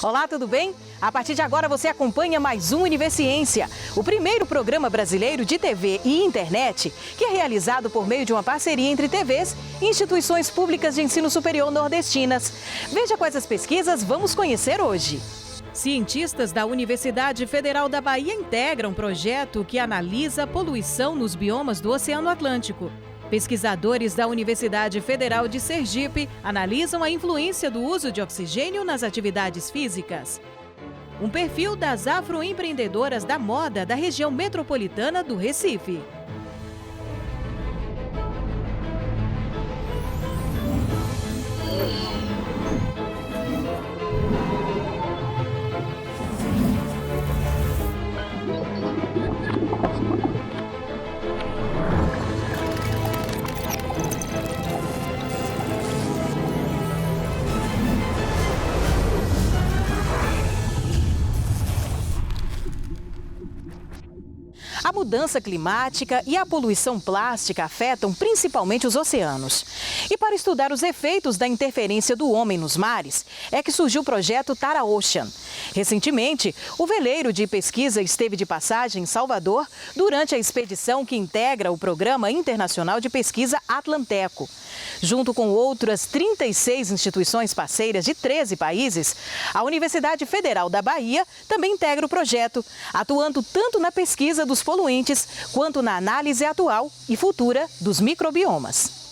Olá, tudo bem? A partir de agora você acompanha mais um Universiência, o primeiro programa brasileiro de TV e internet que é realizado por meio de uma parceria entre TVs e instituições públicas de ensino superior nordestinas. Veja quais as pesquisas vamos conhecer hoje. Cientistas da Universidade Federal da Bahia integram um projeto que analisa a poluição nos biomas do Oceano Atlântico. Pesquisadores da Universidade Federal de Sergipe analisam a influência do uso de oxigênio nas atividades físicas. Um perfil das afroempreendedoras da moda da região metropolitana do Recife. A mudança climática e a poluição plástica afetam principalmente os oceanos. E para estudar os efeitos da interferência do homem nos mares, é que surgiu o projeto Tara Ocean. Recentemente, o veleiro de pesquisa esteve de passagem em Salvador durante a expedição que integra o Programa Internacional de Pesquisa Atlanteco. Junto com outras 36 instituições parceiras de 13 países, a Universidade Federal da Bahia também integra o projeto, atuando tanto na pesquisa dos poluentes quanto na análise atual e futura dos microbiomas.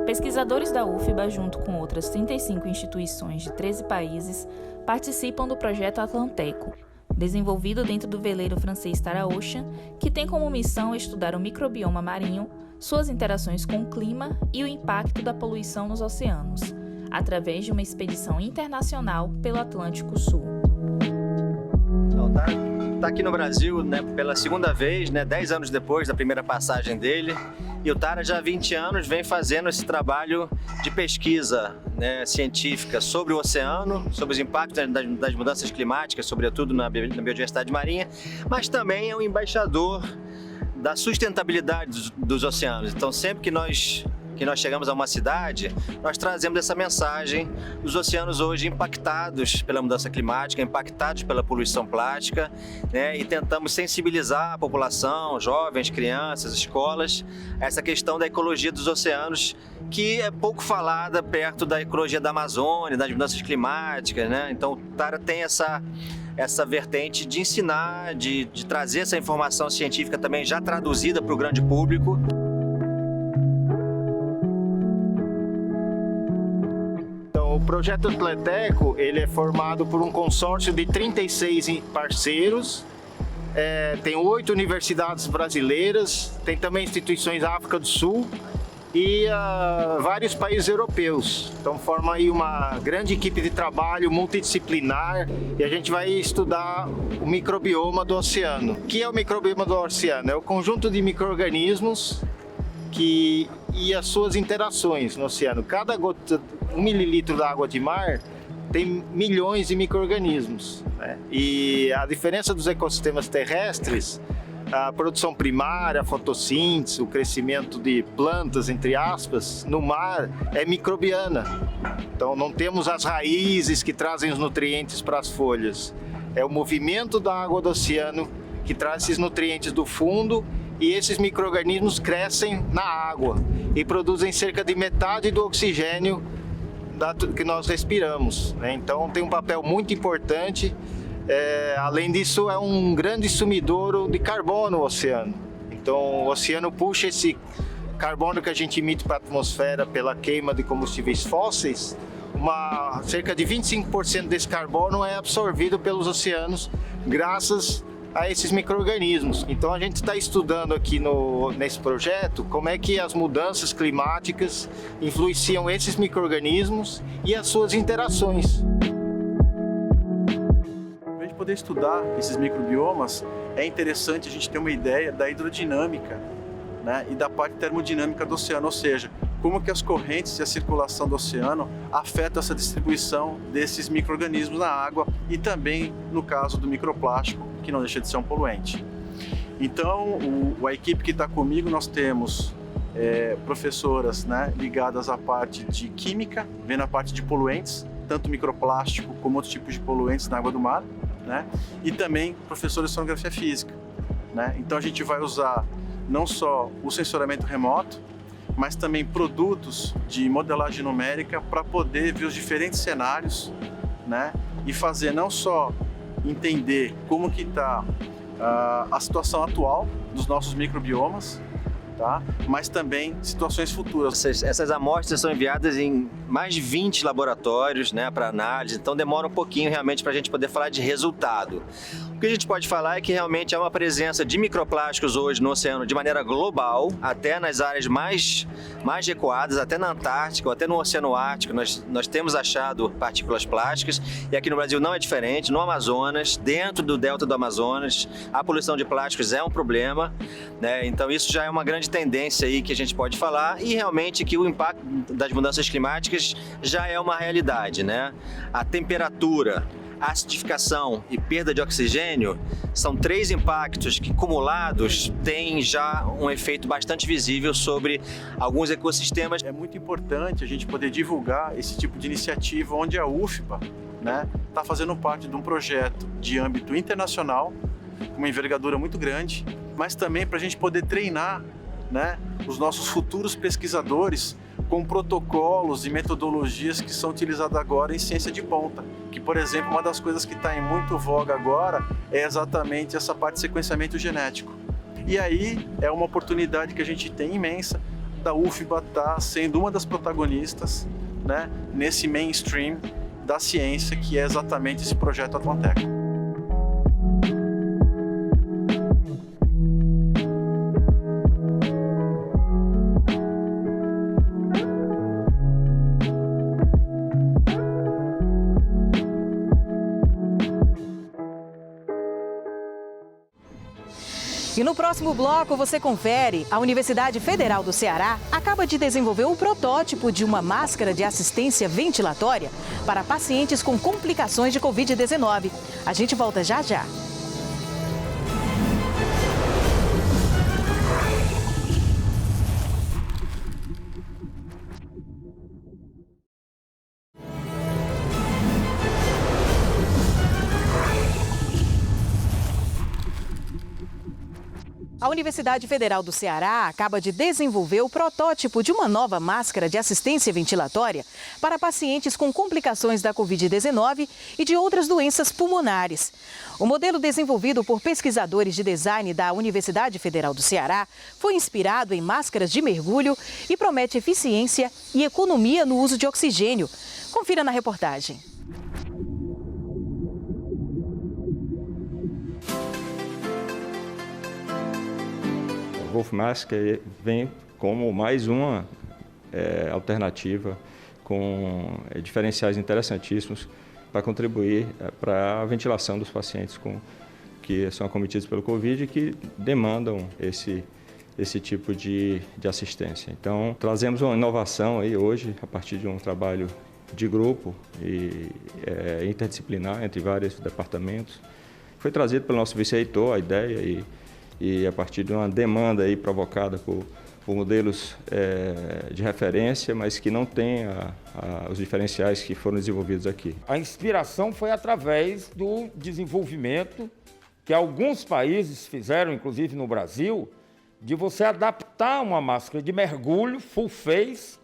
Pesquisadores da UFBA, junto com outras 35 instituições de 13 países, participam do projeto Atlanteco, desenvolvido dentro do veleiro francês Tara Ocean, que tem como missão estudar o microbioma marinho, suas interações com o clima e o impacto da poluição nos oceanos, através de uma expedição internacional pelo Atlântico Sul. Está aqui no Brasil, pela segunda vez, 10 anos depois da primeira passagem dele. E o Tara já há 20 anos vem fazendo esse trabalho de pesquisa científica sobre o oceano, sobre os impactos das mudanças climáticas, sobretudo na biodiversidade marinha, mas também é um embaixador da sustentabilidade dos oceanos. Então, sempre que nós chegamos a uma cidade, nós trazemos essa mensagem dos oceanos hoje impactados pela mudança climática, impactados pela poluição plástica, e tentamos sensibilizar a população, jovens, crianças, escolas, a essa questão da ecologia dos oceanos, que é pouco falada perto da ecologia da Amazônia, das mudanças climáticas, Então o Tara tem essa vertente de ensinar, de trazer essa informação científica também já traduzida para o grande público. O projeto Atlanteco, ele é formado por um consórcio de 36 parceiros, tem 8 universidades brasileiras, tem também instituições da África do Sul e vários países europeus. Então forma aí uma grande equipe de trabalho multidisciplinar e a gente vai estudar o microbioma do oceano. O que é o microbioma do oceano? É o conjunto de micro-organismos e as suas interações no oceano. Cada gota, 1 mililitro de água de mar tem milhões de micro-organismos, E a diferença dos ecossistemas terrestres, a produção primária, a fotossíntese, o crescimento de plantas, entre aspas, no mar é microbiana. Então não temos as raízes que trazem os nutrientes para as folhas. É o movimento da água do oceano que traz esses nutrientes do fundo e esses micro-organismos crescem na água e produzem cerca de metade do oxigênio que nós respiramos, Então tem um papel muito importante. Além disso, é um grande sumidouro de carbono o oceano. Então o oceano puxa esse carbono que a gente emite para a atmosfera pela queima de combustíveis fósseis. Cerca de 25% desse carbono é absorvido pelos oceanos graças a esses micro-organismos. Então a gente está estudando aqui nesse projeto como é que as mudanças climáticas influenciam esses micro-organismos e as suas interações. Para a gente poder estudar esses microbiomas, é interessante a gente ter uma ideia da hidrodinâmica, e da parte termodinâmica do oceano, ou seja, como que as correntes e a circulação do oceano afetam essa distribuição desses micro-organismos na água e também no caso do microplástico, que não deixa de ser um poluente. Então, a equipe que está comigo, nós temos professoras, né, ligadas à parte de química, vendo a parte de poluentes, tanto microplástico como outros tipos de poluentes na água do mar, né, e também professores de sonografia física, né. Então a gente vai usar não só o sensoramento remoto, mas também produtos de modelagem numérica para poder ver os diferentes cenários, né, e fazer não só entender como que está a situação atual dos nossos microbiomas, tá? Mas também situações futuras. Essas amostras são enviadas em mais de 20 laboratórios, né, para análise, então demora um pouquinho realmente para a gente poder falar de resultado. O que a gente pode falar é que realmente há uma presença de microplásticos hoje no oceano de maneira global, até nas áreas mais recuadas, até na Antártica, ou até no Oceano Ártico, nós temos achado partículas plásticas, e aqui no Brasil não é diferente. No Amazonas, dentro do delta do Amazonas, a poluição de plásticos é um problema, né? Então isso já é uma grande tendência aí que a gente pode falar, e realmente que o impacto das mudanças climáticas já é uma realidade, né? A temperatura, acidificação e perda de oxigênio são 3 impactos que, acumulados, têm já um efeito bastante visível sobre alguns ecossistemas. É muito importante a gente poder divulgar esse tipo de iniciativa, onde a UFBA, né, está fazendo parte de um projeto de âmbito internacional, com uma envergadura muito grande, mas também para a gente poder treinar, né, os nossos futuros pesquisadores com protocolos e metodologias que são utilizadas agora em ciência de ponta. Que, por exemplo, uma das coisas que está em muito voga agora é exatamente essa parte de sequenciamento genético. E aí é uma oportunidade que a gente tem imensa da UFBA estar sendo uma das protagonistas, né, nesse mainstream da ciência, que é exatamente esse projeto Atlanteco. E no próximo bloco você confere, a Universidade Federal do Ceará acaba de desenvolver um protótipo de uma máscara de assistência ventilatória para pacientes com complicações de Covid-19. A gente volta já já. A Universidade Federal do Ceará acaba de desenvolver o protótipo de uma nova máscara de assistência ventilatória para pacientes com complicações da Covid-19 e de outras doenças pulmonares. O modelo, desenvolvido por pesquisadores de design da Universidade Federal do Ceará, foi inspirado em máscaras de mergulho e promete eficiência e economia no uso de oxigênio. Confira na reportagem. O Wolf Mask vem como mais uma alternativa com diferenciais interessantíssimos para contribuir para a ventilação dos pacientes que são acometidos pelo Covid e que demandam esse tipo de assistência. Então, trazemos uma inovação aí hoje, a partir de um trabalho de grupo e interdisciplinar entre vários departamentos. Foi trazido pelo nosso vice-reitor a ideia e a partir de uma demanda aí provocada por modelos de referência, mas que não têm os diferenciais que foram desenvolvidos aqui. A inspiração foi através do desenvolvimento que alguns países fizeram, inclusive no Brasil, de você adaptar uma máscara de mergulho full face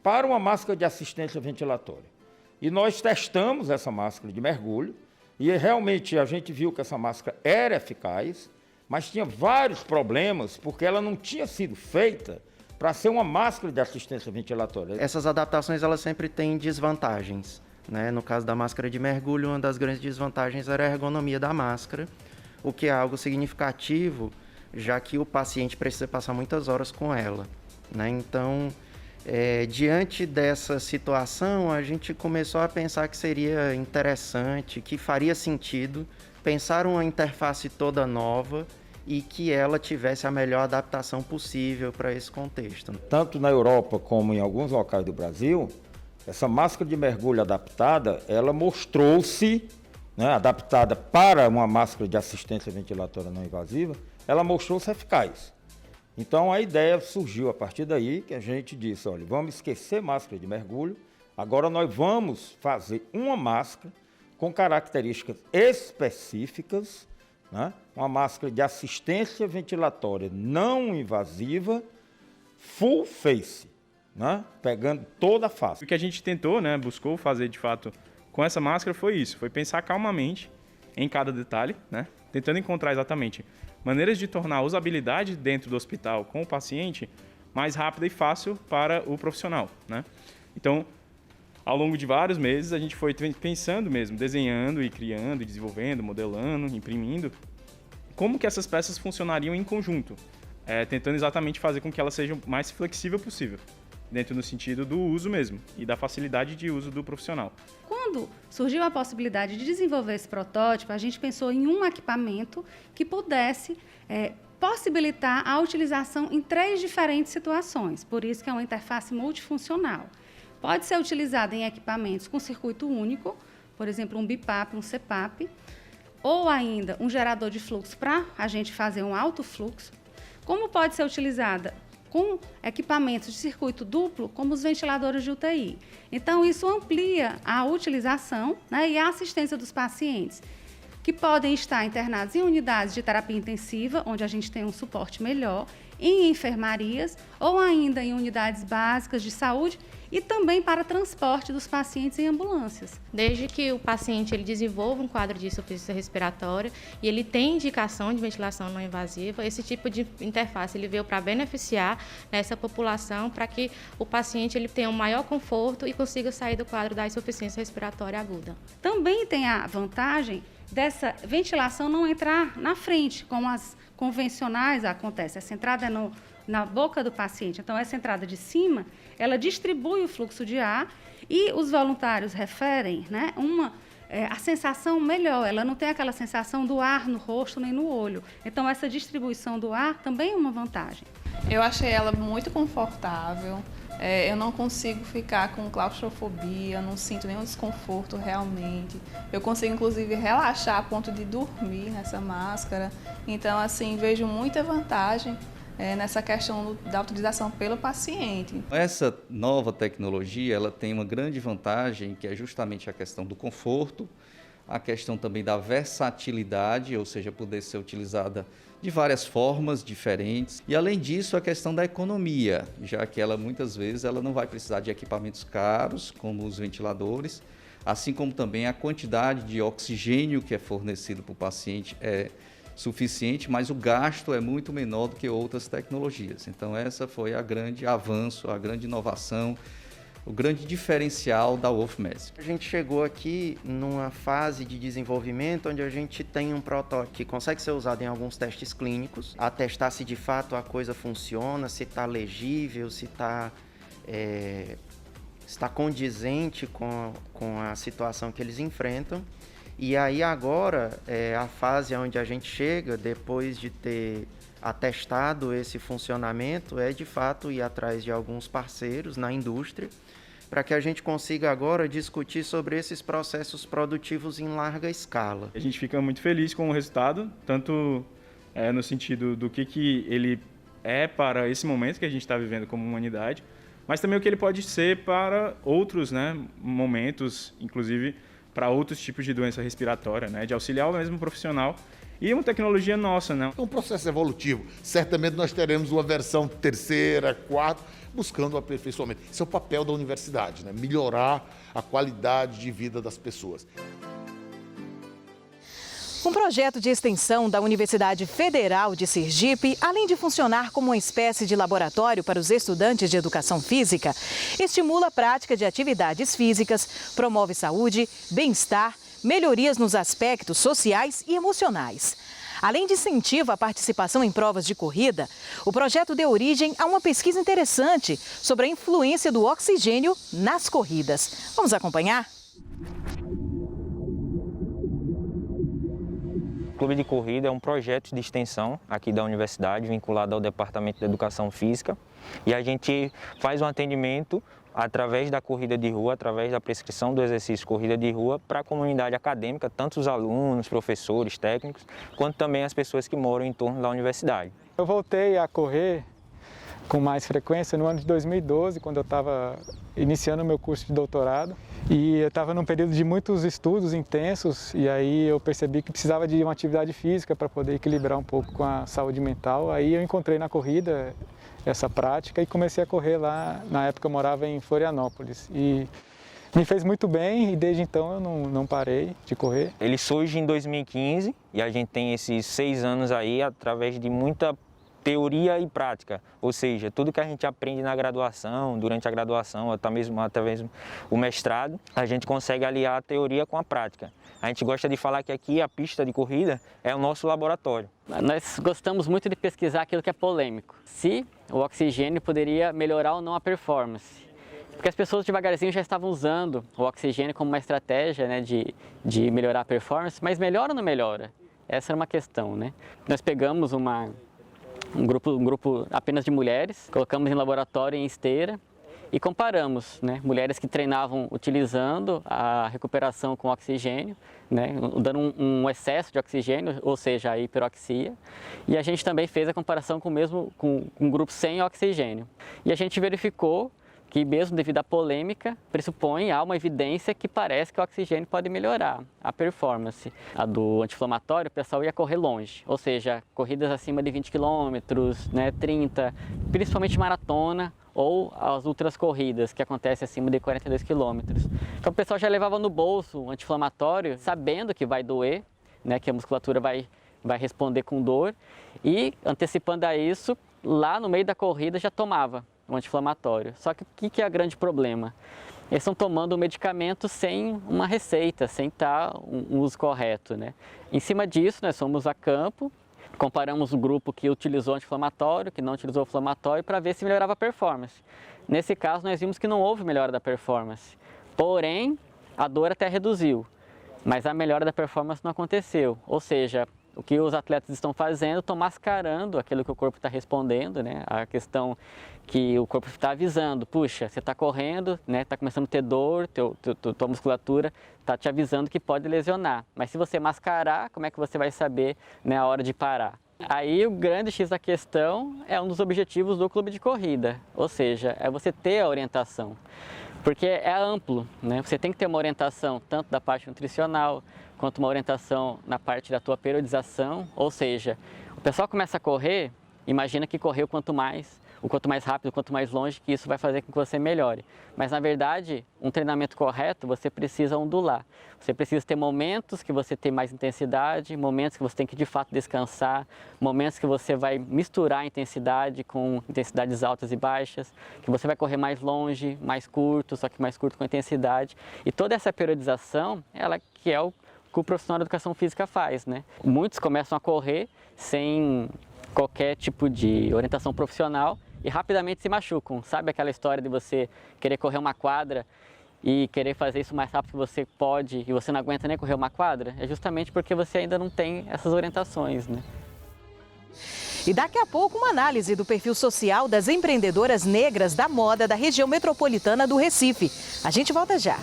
para uma máscara de assistência ventilatória. E nós testamos essa máscara de mergulho e realmente a gente viu que essa máscara era eficaz, mas tinha vários problemas porque ela não tinha sido feita para ser uma máscara de assistência ventilatória. Essas adaptações elas sempre têm desvantagens, né? No caso da máscara de mergulho, uma das grandes desvantagens era a ergonomia da máscara, o que é algo significativo, já que o paciente precisa passar muitas horas com ela, né? Então, diante dessa situação, a gente começou a pensar que seria interessante, que faria sentido pensar uma interface toda nova e que ela tivesse a melhor adaptação possível para esse contexto. Tanto na Europa como em alguns locais do Brasil, essa máscara de mergulho adaptada, ela mostrou-se né, adaptada para uma máscara de assistência ventilatória não invasiva, ela mostrou-se eficaz. Então a ideia surgiu a partir daí que a gente disse, olha, vamos esquecer máscara de mergulho, agora nós vamos fazer uma máscara com características específicas, né, uma máscara de assistência ventilatória não invasiva, full face, né, pegando toda a face. O que a gente tentou, né, buscou fazer de fato com essa máscara foi isso, foi pensar calmamente em cada detalhe, né, tentando encontrar exatamente maneiras de tornar a usabilidade dentro do hospital com o paciente mais rápida e fácil para o profissional, né? Então, ao longo de vários meses, a gente foi pensando mesmo, desenhando e criando, e desenvolvendo, modelando, imprimindo, como que essas peças funcionariam em conjunto, tentando exatamente fazer com que elas sejam o mais flexível possível, dentro do sentido do uso mesmo e da facilidade de uso do profissional. Quando surgiu a possibilidade de desenvolver esse protótipo, a gente pensou em um equipamento que pudesse possibilitar a utilização em 3 diferentes situações, por isso que é uma interface multifuncional. Pode ser utilizada em equipamentos com circuito único, por exemplo, um BiPAP, um CPAP, ou ainda um gerador de fluxo para a gente fazer um alto fluxo, como pode ser utilizada com equipamentos de circuito duplo, como os ventiladores de UTI. Então, isso amplia a utilização, né, e a assistência dos pacientes, que podem estar internados em unidades de terapia intensiva, onde a gente tem um suporte melhor, em enfermarias ou ainda em unidades básicas de saúde e também para transporte dos pacientes em ambulâncias. Desde que o paciente ele desenvolva um quadro de insuficiência respiratória e ele tem indicação de ventilação não invasiva, esse tipo de interface ele veio para beneficiar essa população, para que o paciente ele tenha um maior conforto e consiga sair do quadro da insuficiência respiratória aguda. Também tem a vantagem dessa ventilação não entrar na frente, como as convencionais acontece. Essa entrada é na boca do paciente. Então, essa entrada de cima, ela distribui o fluxo de ar e os voluntários referem, né, a sensação melhor. Ela não tem aquela sensação do ar no rosto nem no olho. Então, essa distribuição do ar também é uma vantagem. Eu achei ela muito confortável. Eu não consigo ficar com claustrofobia, não sinto nenhum desconforto realmente. Eu consigo, inclusive, relaxar a ponto de dormir nessa máscara. Então, assim, vejo muita vantagem nessa questão da utilização pelo paciente. Essa nova tecnologia, ela tem uma grande vantagem, que é justamente a questão do conforto, a questão também da versatilidade, ou seja, poder ser utilizada de várias formas diferentes. E, além disso, a questão da economia, já que ela, muitas vezes, ela não vai precisar de equipamentos caros, como os ventiladores, assim como também a quantidade de oxigênio que é fornecido para o paciente é suficiente, mas o gasto é muito menor do que outras tecnologias. Então, essa foi a grande avanço, a grande inovação, o grande diferencial da Wolfmask. A gente chegou aqui numa fase de desenvolvimento onde a gente tem um protótipo que consegue ser usado em alguns testes clínicos, a testar se de fato a coisa funciona, se está legível, se está condizente com a situação que eles enfrentam. E aí agora é a fase onde a gente chega, depois de ter atestado esse funcionamento, é de fato ir atrás de alguns parceiros na indústria, para que a gente consiga agora discutir sobre esses processos produtivos em larga escala. A gente fica muito feliz com o resultado, tanto no sentido do que ele é para esse momento que a gente está vivendo como humanidade, mas também o que ele pode ser para outros, né, momentos, inclusive para outros tipos de doença respiratória, né, de auxiliar o mesmo profissional. E uma tecnologia nossa, né? É um processo evolutivo. Certamente nós teremos uma versão 3ª, 4ª, buscando o aperfeiçoamento. Esse é o papel da universidade, né? Melhorar a qualidade de vida das pessoas. Um projeto de extensão da Universidade Federal de Sergipe, além de funcionar como uma espécie de laboratório para os estudantes de educação física, estimula a prática de atividades físicas, promove saúde, bem-estar, melhorias nos aspectos sociais e emocionais. Além de incentivo à participação em provas de corrida, o projeto deu origem a uma pesquisa interessante sobre a influência do oxigênio nas corridas. Vamos acompanhar? O Clube de Corrida é um projeto de extensão aqui da universidade, vinculado ao Departamento de Educação Física, e a gente faz um atendimento através da corrida de rua, através da prescrição do exercício corrida de rua para a comunidade acadêmica, tanto os alunos, professores, técnicos, quanto também as pessoas que moram em torno da universidade. Eu voltei a correr com mais frequência no ano de 2012, quando eu estava iniciando o meu curso de doutorado. E eu estava num período de muitos estudos intensos e aí eu percebi que precisava de uma atividade física para poder equilibrar um pouco com a saúde mental. Aí eu encontrei na corrida essa prática e comecei a correr lá. Na época eu morava em Florianópolis e me fez muito bem e desde então eu não parei de correr. Ele surge em 2015 e a gente tem esses 6 anos aí através de muita teoria e prática, ou seja, tudo que a gente aprende na graduação, durante a graduação, até mesmo o mestrado, a gente consegue aliar a teoria com a prática. A gente gosta de falar que aqui a pista de corrida é o nosso laboratório. Nós gostamos muito de pesquisar aquilo que é polêmico. Se o oxigênio poderia melhorar ou não a performance. Porque as pessoas devagarzinho já estavam usando o oxigênio como uma estratégia, né, de melhorar a performance, mas melhora ou não melhora? Essa era uma questão, né? Nós pegamos um grupo apenas de mulheres, colocamos em laboratório em esteira e comparamos, né, mulheres que treinavam utilizando a recuperação com oxigênio, né, dando um excesso de oxigênio, ou seja, a hiperoxia, e a gente também fez a comparação com um grupo sem oxigênio. E a gente verificou que mesmo devido à polêmica, há uma evidência que parece que o oxigênio pode melhorar a performance. A do anti-inflamatório, o pessoal ia correr longe, ou seja, corridas acima de 20 km, né, 30, principalmente maratona ou as outras corridas que acontecem acima de 42 km. Então o pessoal já levava no bolso o anti-inflamatório, sabendo que vai doer, né, que a musculatura vai responder com dor, e antecipando a isso, lá no meio da corrida já tomava um anti-inflamatório. Só que o que é o grande problema? Eles estão tomando o medicamento sem uma receita, sem estar um uso correto, né? Em cima disso, nós fomos a campo, comparamos o grupo que utilizou anti-inflamatório, que não utilizou inflamatório, para ver se melhorava a performance. Nesse caso, nós vimos que não houve melhora da performance. Porém, a dor até reduziu, mas a melhora da performance não aconteceu. Ou seja, o que os atletas estão fazendo, estão mascarando aquilo que o corpo está respondendo, né? A questão que o corpo está avisando, puxa, você está correndo, né? Está começando a ter dor, tua musculatura está te avisando que pode lesionar. Mas se você mascarar, como é que você vai saber, né, a hora de parar? Aí o grande X da questão é um dos objetivos do clube de corrida, ou seja, é você ter a orientação. Porque é amplo, né? Você tem que ter uma orientação tanto da parte nutricional, quanto uma orientação na parte da tua periodização, ou seja, o pessoal começa a correr, imagina que correu quanto mais rápido, quanto mais longe, que isso vai fazer com que você melhore. Mas na verdade, um treinamento correto, você precisa ondular. Você precisa ter momentos que você tem mais intensidade, momentos que você tem que de fato descansar, momentos que você vai misturar a intensidade com intensidades altas e baixas, que você vai correr mais longe, mais curto, só que mais curto com intensidade. E toda essa periodização, ela que é o que o profissional de educação física faz, né? Muitos começam a correr sem qualquer tipo de orientação profissional e rapidamente se machucam. Sabe aquela história de você querer correr uma quadra e querer fazer isso o mais rápido que você pode e você não aguenta nem correr uma quadra? É justamente porque você ainda não tem essas orientações, né? E daqui a pouco uma análise do perfil social das empreendedoras negras da moda da região metropolitana do Recife. A gente volta já.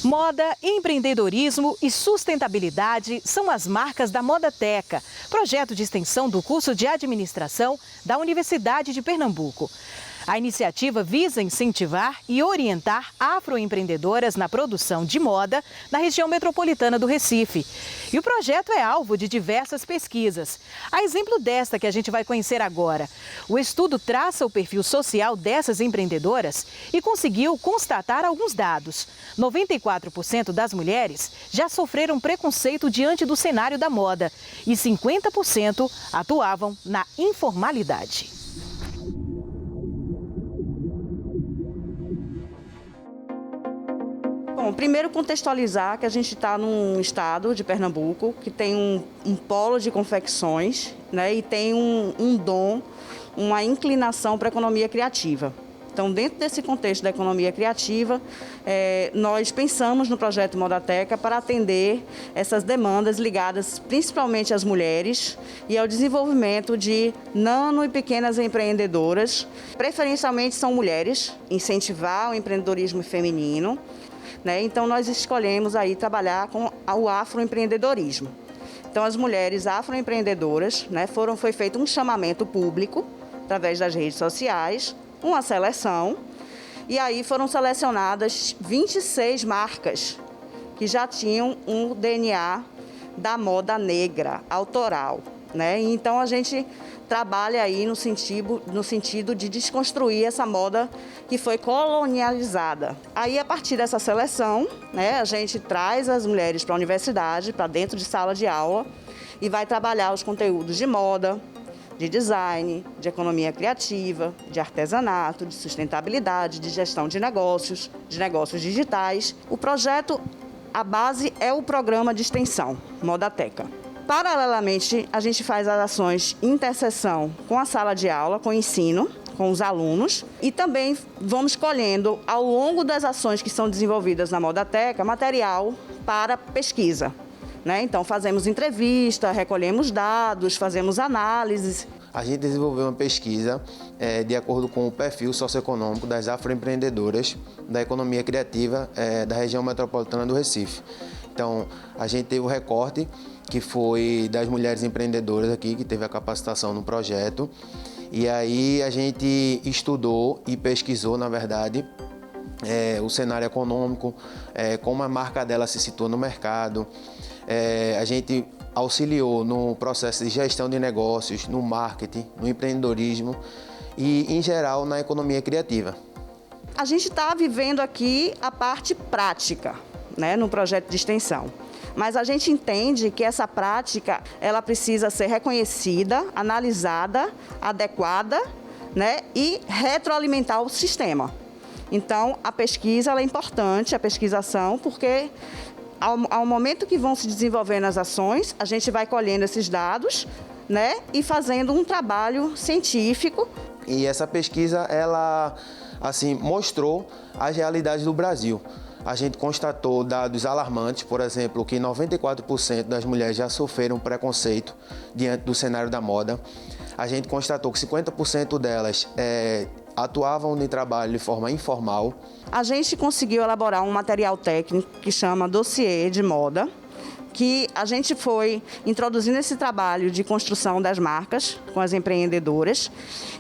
Moda, empreendedorismo e sustentabilidade são as marcas da Modateca, projeto de extensão do curso de administração da Universidade de Pernambuco. A iniciativa visa incentivar e orientar afroempreendedoras na produção de moda na região metropolitana do Recife. E o projeto é alvo de diversas pesquisas. A exemplo desta que a gente vai conhecer agora. O estudo traça o perfil social dessas empreendedoras e conseguiu constatar alguns dados. 94% das mulheres já sofreram preconceito diante do cenário da moda e 50% atuavam na informalidade. Bom, primeiro contextualizar que a gente está num estado de Pernambuco que tem um polo de confecções, né, e tem um dom uma inclinação para a economia criativa. Então, dentro desse contexto da economia criativa, nós pensamos no projeto Modateca para atender essas demandas ligadas principalmente às mulheres e ao desenvolvimento de nano e pequenas empreendedoras. Preferencialmente são mulheres, incentivar o empreendedorismo feminino, né? Então, nós escolhemos aí trabalhar com o afroempreendedorismo. Então, as mulheres afroempreendedoras, né, foi feito um chamamento público através das redes sociais, uma seleção, e aí foram selecionadas 26 marcas que já tinham um DNA da moda negra, autoral, né? Então a gente trabalha aí no sentido de desconstruir essa moda que foi colonializada. Aí, a partir dessa seleção, né, a gente traz as mulheres para a universidade, para dentro de sala de aula, e vai trabalhar os conteúdos de moda, de design, de economia criativa, de artesanato, de sustentabilidade, de gestão de negócios digitais. O projeto, a base é o programa de extensão, Modateca. Paralelamente, a gente faz as ações interseção com a sala de aula, com o ensino, com os alunos, e também vamos colhendo, ao longo das ações que são desenvolvidas na Modateca, material para pesquisa. Então, fazemos entrevista, recolhemos dados, fazemos análises. A gente desenvolveu uma pesquisa de acordo com o perfil socioeconômico das afroempreendedoras da economia criativa da região metropolitana do Recife. Então, a gente teve o recorte, que foi das mulheres empreendedoras aqui, que teve a capacitação no projeto. E aí a gente estudou e pesquisou, na verdade, o cenário econômico, como a marca dela se situa no mercado. A gente auxiliou no processo de gestão de negócios, no marketing, no empreendedorismo e, em geral, na economia criativa. A gente está vivendo aqui a parte prática, né, no projeto de extensão. Mas a gente entende que essa prática ela precisa ser reconhecida, analisada, adequada, né, e retroalimentar o sistema. Então, a pesquisa ela é importante, a pesquisação, porque ao momento que vão se desenvolvendo as ações, a gente vai colhendo esses dados, né, e fazendo um trabalho científico. E essa pesquisa, ela assim, mostrou as realidades do Brasil. A gente constatou dados alarmantes, por exemplo, que 94% das mulheres já sofreram preconceito diante do cenário da moda. A gente constatou que 50% delas atuavam no trabalho de forma informal. A gente conseguiu elaborar um material técnico que chama Dossiê de Moda, que a gente foi introduzindo esse trabalho de construção das marcas com as empreendedoras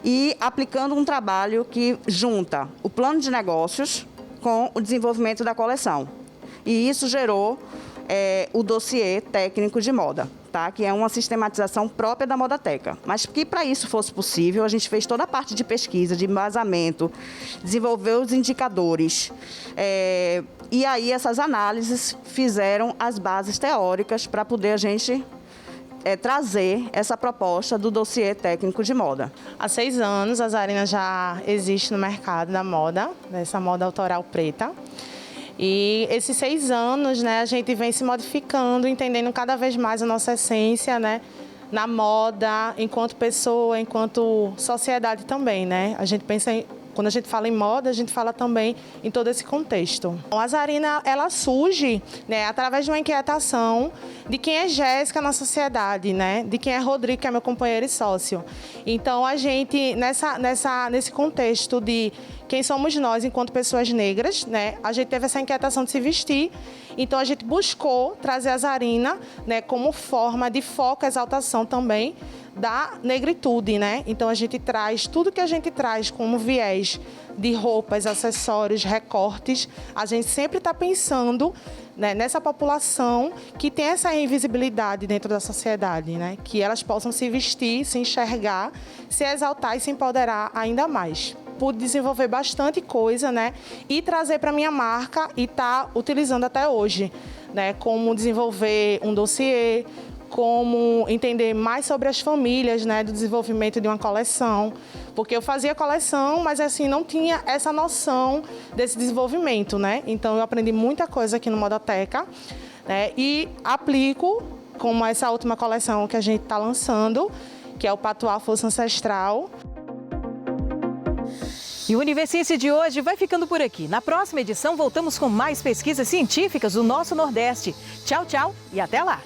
e aplicando um trabalho que junta o plano de negócios com o desenvolvimento da coleção. E isso gerou o dossiê técnico de moda, tá? Que é uma sistematização própria da Modateca. Mas que para isso fosse possível, a gente fez toda a parte de pesquisa, de embasamento, desenvolveu os indicadores. E aí essas análises fizeram as bases teóricas para poder a gente trazer essa proposta do dossiê técnico de moda. Há 6 anos a Zarina já existe no mercado da moda, essa moda autoral preta. E esses 6 anos, né, a gente vem se modificando, entendendo cada vez mais a nossa essência, né, na moda, enquanto pessoa, enquanto sociedade também, né? A gente pensa quando a gente fala em moda, a gente fala também em todo esse contexto. A Zarina, ela surge, né, através de uma inquietação de quem é Jéssica na sociedade, né, de quem é Rodrigo, que é meu companheiro e sócio. Então, a gente, nesse contexto de quem somos nós enquanto pessoas negras, né, a gente teve essa inquietação de se vestir. Então, a gente buscou trazer a Zarina, né, como forma de foco, exaltação também da negritude, né? Então, a gente traz tudo que a gente traz como viés de roupas, acessórios, recortes. A gente sempre está pensando, né, nessa população que tem essa invisibilidade dentro da sociedade, né? Que elas possam se vestir, se enxergar, se exaltar e se empoderar ainda mais. Pude desenvolver bastante coisa, né? E trazer para minha marca e tá utilizando até hoje, né? Como desenvolver um dossiê, como entender mais sobre as famílias, né, do desenvolvimento de uma coleção, porque eu fazia coleção, mas assim não tinha essa noção desse desenvolvimento, né? Então eu aprendi muita coisa aqui no Modateca, né, e aplico como essa última coleção que a gente está lançando, que é o Patuá Força Ancestral. E o Universiense de hoje vai ficando por aqui. Na próxima edição voltamos com mais pesquisas científicas do nosso Nordeste. Tchau, tchau e até lá!